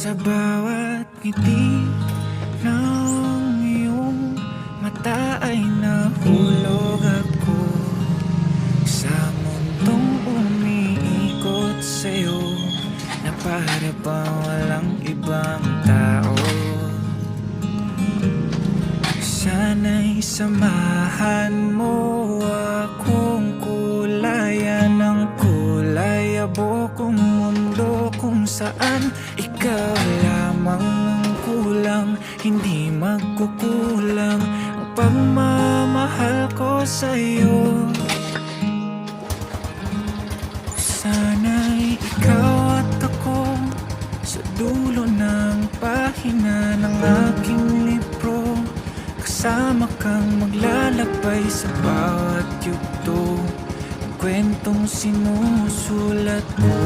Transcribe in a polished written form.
Sa bawat ngiti ng iyong mata ay nahulog ako sa mundong umiikot sa'yo, na para bang walang ibang tao. Sana'y samahan mo akong kulayan ng kulay abokong mundo, kung saan ikaw lamang ang kulang, hindi magkukulang ang pagmamahal ko sa'yo. Sana'y ikaw at ako sa dulo ng pahina ng aking libro, kasama kang maglalakbay sa bawat yugto ng kwentong sinusulat ko.